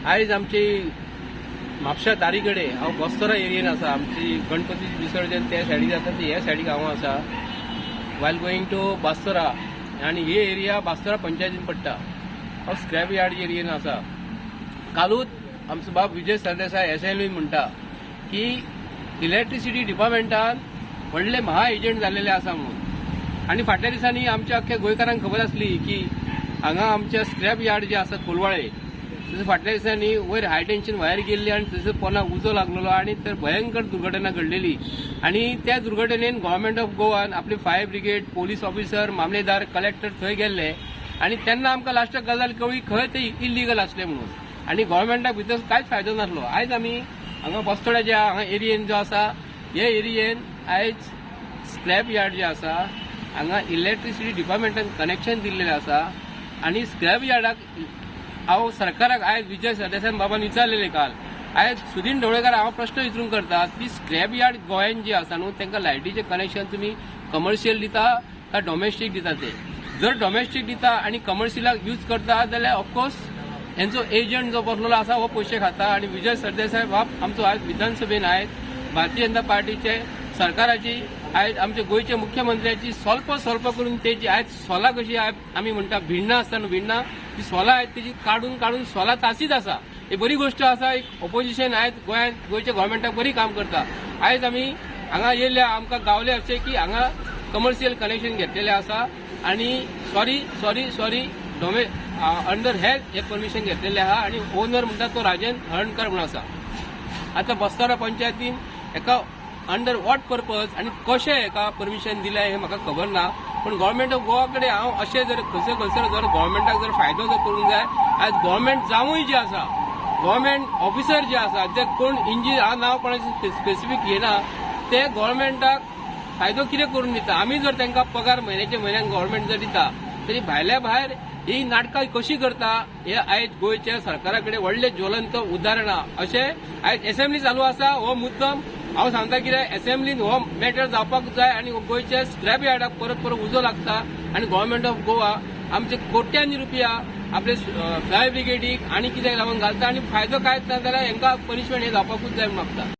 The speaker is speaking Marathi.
आयज आमची म्हापशा तारीकडे हांव बस्तोरा एरियेन आसा. आमची गणपतीची विसर्जन त्या सायडीक जाता ह्या सायडीक हांव आसा. वायल गोईंग टू बास्तोरा आनी ही एरिया बास्तोरा पंचायतीन पडटा. हांव स्क्रॅप यार्ड एरियेन आसा. कालूच आमचो बाब विजय सरदेसाय असेंब्लीन म्हणटा की इलेक्ट्रिसिटी डिपार्टमेंटान व्हडले महा एजंट जाल्लेले आसा म्हणून. आनी फाटल्या दिसांनी आमच्या अख्ख्या गोंयकारांक खबर आसली की हांगा आमच्या स्क्रॅप यार्ड जे आसा कोलवाळे थंय फाटल्या दिसांनी वयर हाय टेन्शन वायर गेल्ली आनी थंयसर पोंदाक उजो लागलेलो आनी तर भयंकर दुर्घटना घडलेली. आनी त्या दुर्घटनेन गव्हर्नमेंट ऑफ गोवान आपले फायर ब्रिगेड, पोलीस ऑफिसर, मामलेदार, कलेक्टर थंय गेल्ले आनी तेन्ना आमकां लास्टाक गजाल कळ्ळी खंय ते इल्लीगल आसले म्हणून. आनी गव्हर्नमेंटाक भितर कांयच फायदो नासलो. आयज आमी हांगा बस्तोड्या ज्या हांगा एरियेन जो आसा हे एरियेन आयज स्क्रॅप यार्ड जे आसा हांगा इलेक्ट्रिसिटी डिपार्टमेंटान कनेक्शन दिल्लेले आसा. आनी स्क्रॅप यार्डाक हांव सरकाराक आयज विजय सरदेसाय बाबान विचारलेले काल. आयज सुदीन ढवळेकार हांव प्रश्न विचारूंक करता की स्क्रॅप यार्ड गोंयान जे आसा न्हू तांकां लायटीचें कनेक्शन तुमी कमर्शियल दिता काय डॉमेस्टीक दिता ते. जर डॉमेस्टीक दिता आनी कमर्शियलाक यूज करता जाल्यार ऑफकोर्स हेंचो एजंट जो बसलेलो आसा हो पयशे खाता. आनी विजय सरदेसाय बाब आमचो आयज विधानसभेन आयज भारतीय जनता पार्टीचे सरकाराची आयज आमच्या गोंयच्या मुख्यमंत्र्याची स्वल्प करून तेजी आयज सोलां कशी आमी म्हणटा भिण्णां आसता न्हू भिण्णां ती सोलां आयज तेजी काडून सोलां तासीत आसा. ही बरी गोष्ट आसा. एक ऑपोजिशन आयज गोंयच्या गव्हर्नमेंटाक बरी काम करता. आयज आमी हांगा येयले आमकां गावले अशें की हांगा कमर्शियल कनेक्शन घेतलेले आसा आनी सॉरी अंडर हे परमिशन घेतलेले आहा. आनी ओनर म्हणटा तो राजेंद्र हळणकर म्हणून आसा. आतां बस्तारा पंचायतीन हेका अंडर वॉट पर्पज आनी कशें हेका परमिशन दिलें हें म्हाका खबर ना. पूण गव्हर्नमेंट ऑफ गोवा कडेन हांव अशें जर खंयसर जर गव्हर्नमेंटाक जर फायदो जर करूंक जाय आयज गव्हर्नमेंट जावूय जे आसा गव्हर्नमेंट ऑफिसर जे आसा जे कोण हांव नांव कोणाचें स्पेसिफीक घेना ते गव्हर्नमेंटाक फायदो कितें करून दिता. आमी जर तांकां पगार म्हयन्याक गव्हर्नमेंट जर दिता तरी भायल्या भायर ही नाटकां कशी करता हे आयज गोंयच्या सरकारा कडेन व्हडले ज्वलंत उदाहरणां. अशें आयज असेंब्ली चालू आसा. हो मुद्दम हांव सांगता कितें असेंब्लीन हो मॅटर जावपाक जाय आनी गोंयच्या स्क्रॅप यार्डाक परत उजो लागता आनी गव्हर्नमेंट ऑफ गोवा आमचे कोट्यांनी रुपया आपले फायर ब्रिगेडीक आनी कितें लावून घालता आनी फायदो कांयच ना जाल्यार हांकां पनिशमेंट हे जावपाकूच जाय म्हूण मागता.